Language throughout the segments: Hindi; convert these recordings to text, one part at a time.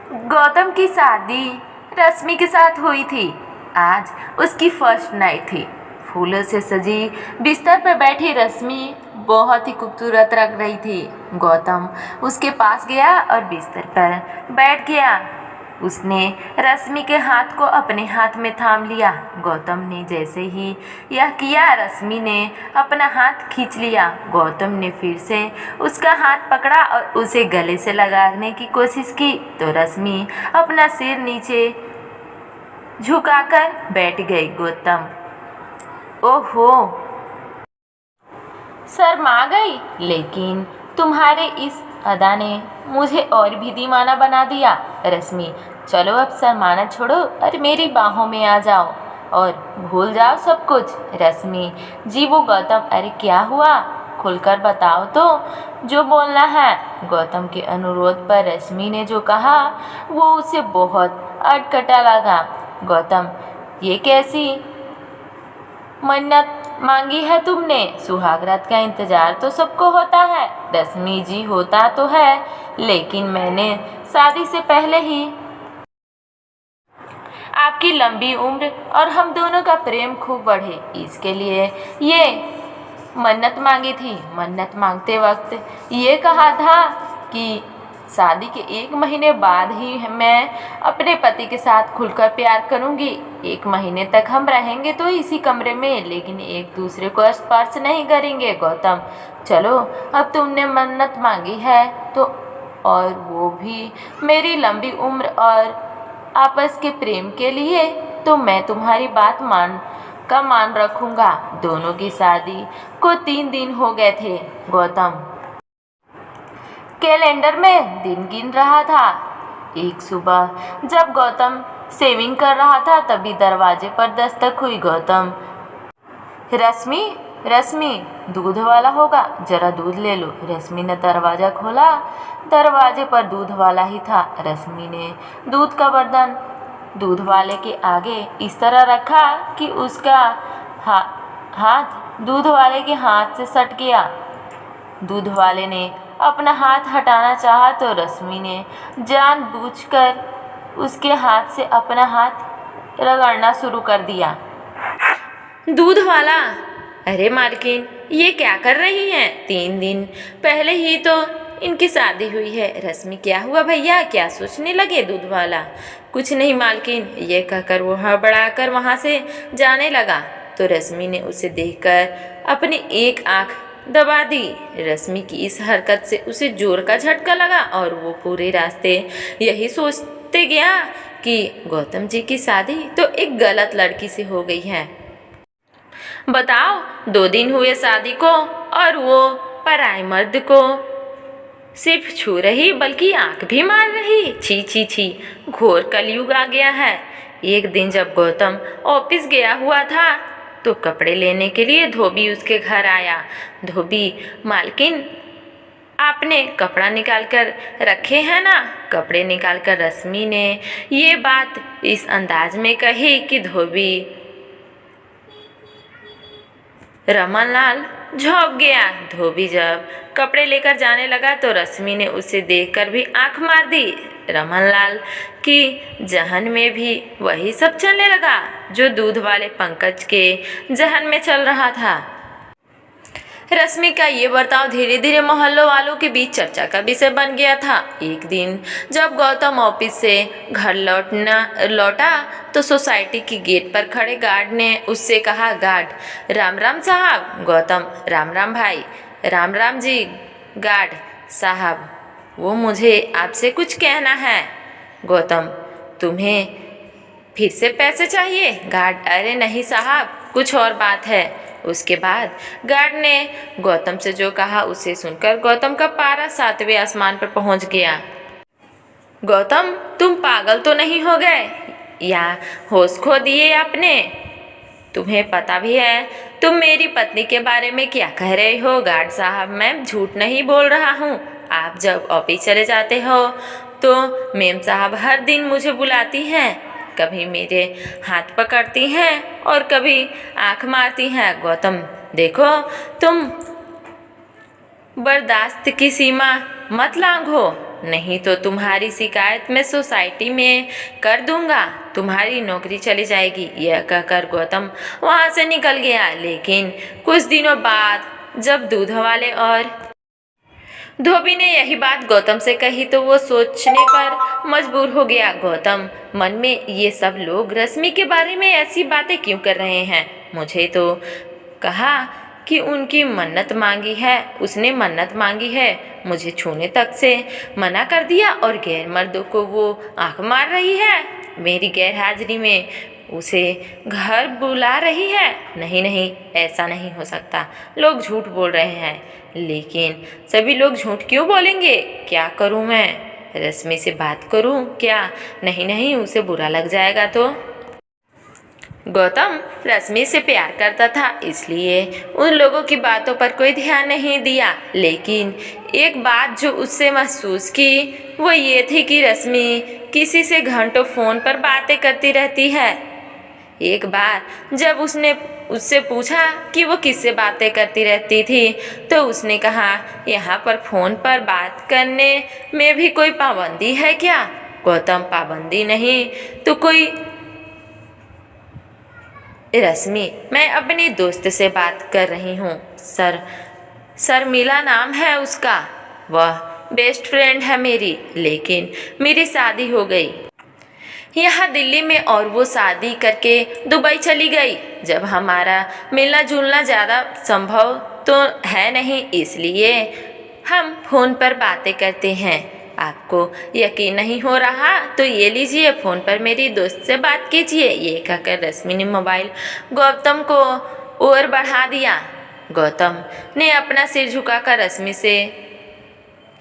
गौतम की शादी रश्मि के साथ हुई थी। आज उसकी फर्स्ट नाइट थी। फूलों से सजी बिस्तर पर बैठी रश्मि बहुत ही खूबसूरत लग रही थी। गौतम उसके पास गया और बिस्तर पर बैठ गया। उसने रश्मि के हाथ को अपने हाथ में थाम लिया। गौतम ने जैसे ही यह किया, रश्मि ने अपना हाथ खींच लिया। गौतम ने फिर से उसका हाथ पकड़ा और उसे गले से लगाने की कोशिश की तो रश्मि अपना सिर नीचे झुकाकर बैठ गई। गौतम ओहो, शर्मा गई, लेकिन तुम्हारे इस अदा ने मुझे और भी दीवाना बना दिया। रश्मि, चलो अब शर्माना छोड़ो और मेरी बाहों में आ जाओ और भूल जाओ सब कुछ। रश्मि, जी वो गौतम, अरे क्या हुआ, खुलकर बताओ तो, जो बोलना है। गौतम के अनुरोध पर रश्मि ने जो कहा वो उसे बहुत अटकटा लगा। गौतम, ये कैसी मन्नत मांगी है तुमने? सुहागरात का इंतजार तो सबको होता है। रश्मि जी, होता तो है, लेकिन मैंने शादी से पहले ही आपकी लंबी उम्र और हम दोनों का प्रेम खूब बढ़े, इसके लिए ये मन्नत मांगी थी। मन्नत मांगते वक्त ये कहा था कि शादी के 1 महीने बाद ही मैं अपने पति के साथ खुलकर प्यार करूंगी। 1 महीने तक हम रहेंगे तो इसी कमरे में, लेकिन एक दूसरे को स्पर्श नहीं करेंगे। गौतम, चलो अब तुमने मन्नत मांगी है तो, और वो भी मेरी लंबी उम्र और आपस के प्रेम के लिए, तो मैं तुम्हारी बात मान रखूंगा। दोनों की शादी को 3 दिन हो गए थे। गौतम कैलेंडर में दिन गिन रहा था। एक सुबह जब गौतम शेविंग कर रहा था तभी दरवाजे पर दस्तक हुई। गौतम, रश्मि, रश्मि, दूध वाला होगा, जरा दूध ले लो। रश्मि ने दरवाज़ा खोला। दरवाजे पर दूध वाला ही था। रश्मि ने दूध का बर्तन दूध वाले के आगे इस तरह रखा कि उसका हाथ दूध वाले के हाथ से सट गया। दूध वाले ने अपना हाथ हटाना चाहा तो रश्मि ने जानबूझकर उसके हाथ से अपना हाथ रगड़ना शुरू कर दिया। दूध वाला, अरे मालकिन, ये क्या कर रही हैं? 3 दिन पहले ही तो इनकी शादी हुई है। रश्मि, क्या हुआ भैया, क्या सोचने लगे? दूध वाला, कुछ नहीं मालकिन, ये कहकर वो हड़बड़ाकर वहाँ से जाने लगा तो रश्मि ने उसे देखकर अपनी एक आंख दबा दी। रश्मि की इस हरकत से उसे जोर का झटका लगा और वो पूरे रास्ते यही सोचते गया कि गौतम जी की शादी तो एक गलत लड़की से हो गई है। बताओ, 2 दिन हुए शादी को और वो पराए मर्द को सिर्फ छू रही बल्कि आंख भी मार रही। छी छी छी, घोर कलयुग आ गया है। एक दिन जब गौतम ऑफिस गया हुआ था तो कपड़े लेने के लिए धोबी उसके घर आया। धोबी, मालकिन, आपने कपड़ा निकाल कर रखे हैं ना? कपड़े निकाल कर रश्मि ने ये बात इस अंदाज में कही कि धोबी रमनलाल झोंक गया। धोबी जब कपड़े लेकर जाने लगा तो रश्मि ने उसे देखकर भी आंख मार दी। रमनलाल की जहन में भी वही सब चलने लगा जो दूध वाले पंकज के जहन में चल रहा था। रश्मि का ये बर्ताव धीरे धीरे मोहल्लों वालों के बीच चर्चा का विषय बन गया था। एक दिन जब गौतम ऑफिस से घर लौटा तो सोसाइटी की गेट पर खड़े गार्ड ने उससे कहा, गार्ड, राम राम साहब। गौतम, राम राम भाई। राम राम जी गार्ड साहब, वो मुझे आपसे कुछ कहना है। गौतम, तुम्हें फिर से पैसे चाहिए? गार्ड, अरे नहीं साहब, कुछ और बात है। उसके बाद गार्ड ने गौतम से जो कहा उसे सुनकर गौतम का पारा 7वें आसमान पर पहुंच गया। गौतम, तुम पागल तो नहीं हो गए या होश खो दिए आपने? तुम्हें पता भी है तुम मेरी पत्नी के बारे में क्या कह रहे हो? गार्ड साहब, मैं झूठ नहीं बोल रहा हूँ। आप जब ऑफिस चले जाते हो तो मेम साहब हर दिन मुझे बुलाती हैं, कभी मेरे हाथ पकड़ती हैं और कभी आंख मारती हैं। गौतम, देखो, तुम बर्दाश्त की सीमा मत लांघो। नहीं तो तुम्हारी शिकायत मैं सोसाइटी में कर दूंगा, तुम्हारी नौकरी चली जाएगी। यह कहकर गौतम वहाँ से निकल गया। लेकिन कुछ दिनों बाद जब दूध वाले और धोबी ने यही बात गौतम से कही तो वो सोचने पर मजबूर हो गया। गौतम मन में ये सब लोग रश्मि के बारे में ऐसी बातें क्यों कर रहे हैं? मुझे तो कहा कि उनकी मन्नत मांगी है, उसने मन्नत मांगी है, मुझे छूने तक से मना कर दिया और गैर मर्दों को वो आंख मार रही है। मेरी गैर हाजिरी में उसे घर बुला रही है। नहीं नहीं, ऐसा नहीं हो सकता, लोग झूठ बोल रहे हैं। लेकिन सभी लोग झूठ क्यों बोलेंगे? क्या करूं मैं? रश्मि से बात करूं क्या? नहीं नहीं, उसे बुरा लग जाएगा तो। गौतम रश्मि से प्यार करता था, इसलिए उन लोगों की बातों पर कोई ध्यान नहीं दिया। लेकिन एक बात जो उससे महसूस की वो ये थी कि रश्मि किसी से घंटों फ़ोन पर बातें करती रहती है। एक बार जब उसने उससे पूछा कि वो किससे बातें करती रहती थी तो उसने कहा, यहाँ पर फ़ोन पर बात करने में भी कोई पाबंदी है क्या? गौतम, पाबंदी नहीं तो कोई। रश्मि, मैं अपनी दोस्त से बात कर रही हूँ। शर्मिला नाम है उसका, वह बेस्ट फ्रेंड है मेरी, लेकिन मेरी शादी हो गई यहाँ दिल्ली में और वो शादी करके दुबई चली गई। जब हमारा मिलना जुलना ज़्यादा संभव तो है नहीं, इसलिए हम फ़ोन पर बातें करते हैं। आपको यकीन नहीं हो रहा तो ये लीजिए, फ़ोन पर मेरी दोस्त से बात कीजिए। ये कहकर रश्मि ने मोबाइल गौतम को और बढ़ा दिया। गौतम ने अपना सिर झुकाकर रश्मि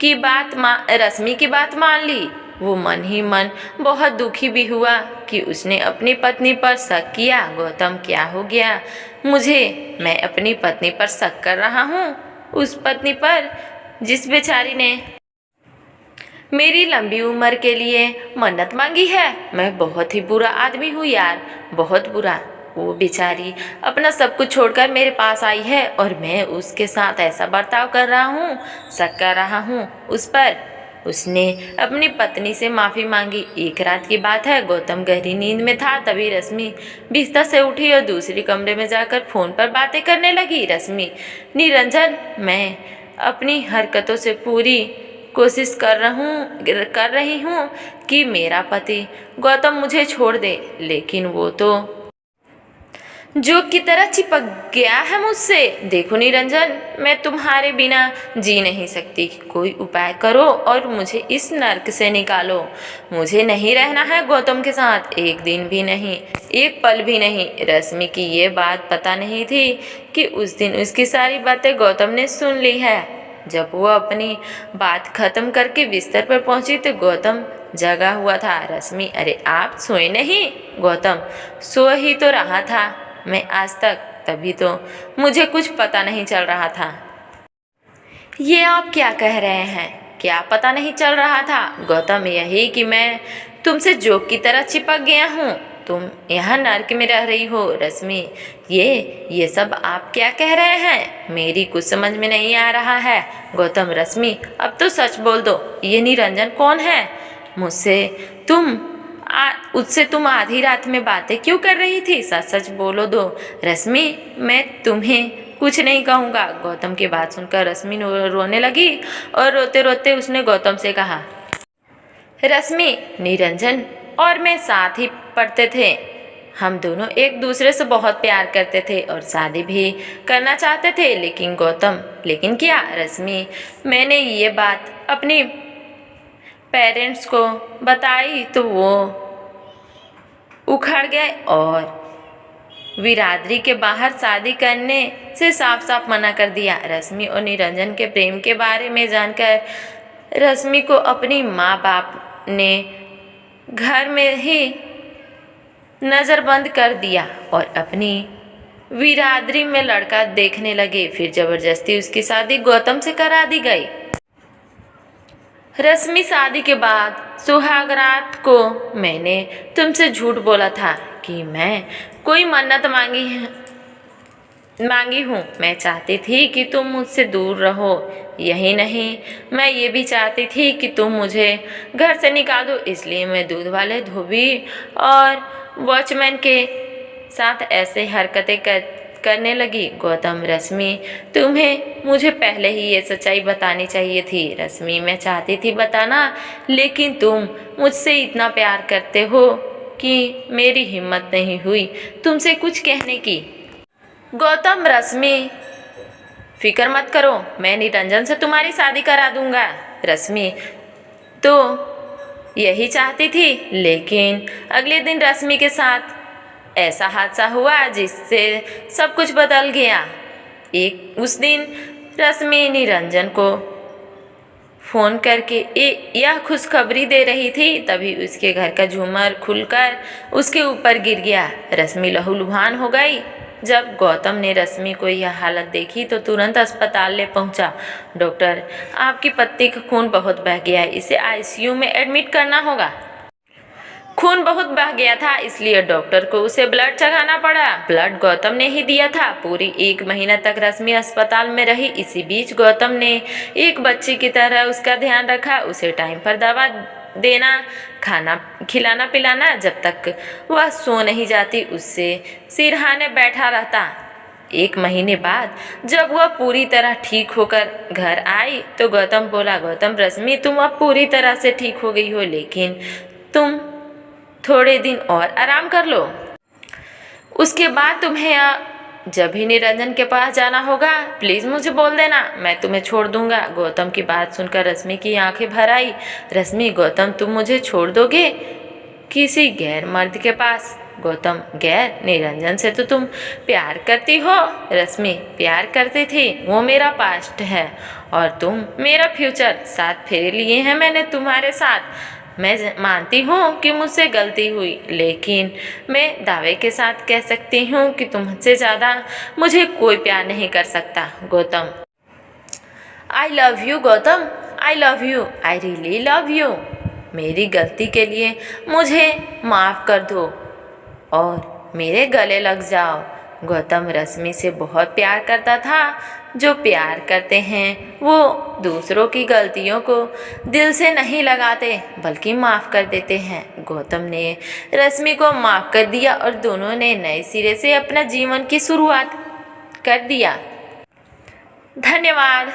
की बात मान ली। वो मन ही मन बहुत दुखी भी हुआ कि उसने अपनी पत्नी पर शक किया। गौतम, क्या हो गया मुझे? मैं अपनी पत्नी पर शक कर रहा हूँ, उस पत्नी पर जिस बेचारी ने मेरी लंबी उम्र के लिए मन्नत मांगी है। मैं बहुत ही बुरा आदमी हूँ यार, बहुत बुरा। वो बेचारी अपना सब कुछ छोड़कर मेरे पास आई है और मैं उसके साथ ऐसा बर्ताव कर रहा हूँ, शक कर रहा हूँ उस पर। उसने अपनी पत्नी से माफ़ी मांगी। एक रात की बात है, गौतम गहरी नींद में था, तभी रश्मि बिस्तर से उठी और दूसरे कमरे में जाकर फ़ोन पर बातें करने लगी। रश्मि, निरंजन, मैं अपनी हरकतों से पूरी कोशिश कर रही हूँ कि मेरा पति गौतम मुझे छोड़ दे, लेकिन वो तो जोक की तरह चिपक गया है मुझसे। देखो निरंजन, मैं तुम्हारे बिना जी नहीं सकती, कोई उपाय करो और मुझे इस नर्क से निकालो। मुझे नहीं रहना है गौतम के साथ, एक दिन भी नहीं, एक पल भी नहीं। रश्मि की ये बात पता नहीं थी कि उस दिन उसकी सारी बातें गौतम ने सुन ली है। जब वो अपनी बात खत्म करके बिस्तर पर पहुंची तो गौतम जगा हुआ था। रश्मि, अरे आप सोए नहीं? गौतम, सो ही तो रहा था मैं आज तक, तभी तो मुझे कुछ पता नहीं चल रहा था। ये आप क्या कह रहे हैं? क्या पता नहीं चल रहा था? गौतम, यही कि मैं तुमसे जोक की तरह चिपक गया हूँ, तुम यहाँ नर्क में रह रही हो। रश्मि, ये सब आप क्या कह रहे हैं? मेरी कुछ समझ में नहीं आ रहा है। गौतम, रश्मि अब तो सच बोल दो, ये निरंजन कौन है? उससे तुम आधी रात में बातें क्यों कर रही थी? सच सच बोलो दो। रश्मि, मैं तुम्हें कुछ नहीं कहूँगा। गौतम की बात सुनकर रश्मि रोने लगी और रोते रोते उसने गौतम से कहा, रश्मि, निरंजन और मैं साथ ही पढ़ते थे, हम दोनों एक दूसरे से बहुत प्यार करते थे और शादी भी करना चाहते थे। लेकिन गौतम, लेकिन क्या? रश्मि, मैंने ये बात अपनी पेरेंट्स को बताई तो वो उखड़ गए और बिरादरी के बाहर शादी करने से साफ साफ मना कर दिया। रश्मि और निरंजन के प्रेम के बारे में जानकर रश्मि को अपनी माँ बाप ने घर में ही नज़रबंद कर दिया और अपनी बिरादरी में लड़का देखने लगे। फिर ज़बरदस्ती उसकी शादी गौतम से करा दी गई। रश्मि, शादी के बाद सुहागरात को मैंने तुमसे झूठ बोला था कि मैं कोई मन्नत मांगी मांगी हूँ। मैं चाहती थी कि तुम मुझसे दूर रहो। यही नहीं, मैं ये भी चाहती थी कि तुम मुझे घर से निकाल दो, इसलिए मैं दूध वाले धोबी और वॉचमैन के साथ ऐसे हरकतें करने लगी। गौतम, रश्मि, तुम्हें मुझे पहले ही ये सच्चाई बतानी चाहिए थी। रश्मि, मैं चाहती थी बताना, लेकिन तुम मुझसे इतना प्यार करते हो कि मेरी हिम्मत नहीं हुई तुमसे कुछ कहने की। गौतम, रश्मि, फिक्र मत करो, मैं निरंजन से तुम्हारी शादी करा दूंगा। रश्मि तो यही चाहती थी, लेकिन अगले दिन रश्मि के साथ ऐसा हादसा हुआ जिससे सब कुछ बदल गया। उस दिन रश्मि निरंजन को फ़ोन करके यह खुशखबरी दे रही थी, तभी उसके घर का झूमर खुलकर उसके ऊपर गिर गया। रश्मि लहूलुहान हो गई। जब गौतम ने रश्मि को यह हालत देखी तो तुरंत अस्पताल ले पहुंचा। डॉक्टर, आपकी पत्नी का खून बहुत बह गया है, इसे आईसीयू में एडमिट करना होगा। खून बहुत बह गया था, इसलिए डॉक्टर को उसे ब्लड चढ़ाना पड़ा। ब्लड गौतम ने ही दिया था। पूरी 1 महीना तक रश्मि अस्पताल में रही। इसी बीच गौतम ने एक बच्ची की तरह उसका ध्यान रखा, उसे टाइम पर दवा देना, खाना खिलाना पिलाना। जब तक वह सो नहीं जाती उससे सिरहाने बैठा रहता। 1 महीने बाद जब वह पूरी तरह ठीक होकर घर आई तो गौतम बोला, गौतम, रश्मि तुम अब पूरी तरह से ठीक हो गई हो, लेकिन तुम थोड़े दिन और आराम कर लो। उसके बाद तुम्हें जब भी निरंजन के पास जाना होगा प्लीज़ मुझे बोल देना, मैं तुम्हें छोड़ दूंगा। गौतम की बात सुनकर रश्मि की आंखें भर आई। रश्मि, गौतम, तुम मुझे छोड़ दोगे किसी गैर मर्द के पास? गौतम, गैर? निरंजन से तो तुम प्यार करती हो। रश्मि, प्यार करती थी, वो मेरा पास्ट है और तुम मेरा फ्यूचर। 7 फेरे लिए हैं मैंने तुम्हारे साथ। मैं मानती हूँ कि मुझसे गलती हुई, लेकिन मैं दावे के साथ कह सकती हूँ कि तुमसे ज़्यादा मुझे कोई प्यार नहीं कर सकता। Gautam, I love you Gautam, I love you, I really love you. मेरी गलती के लिए मुझे माफ़ कर दो और मेरे गले लग जाओ। गौतम रश्मि से बहुत प्यार करता था। जो प्यार करते हैं वो दूसरों की गलतियों को दिल से नहीं लगाते बल्कि माफ़ कर देते हैं। गौतम ने रश्मि को माफ़ कर दिया और दोनों ने नए सिरे से अपना जीवन की शुरुआत कर दिया। धन्यवाद।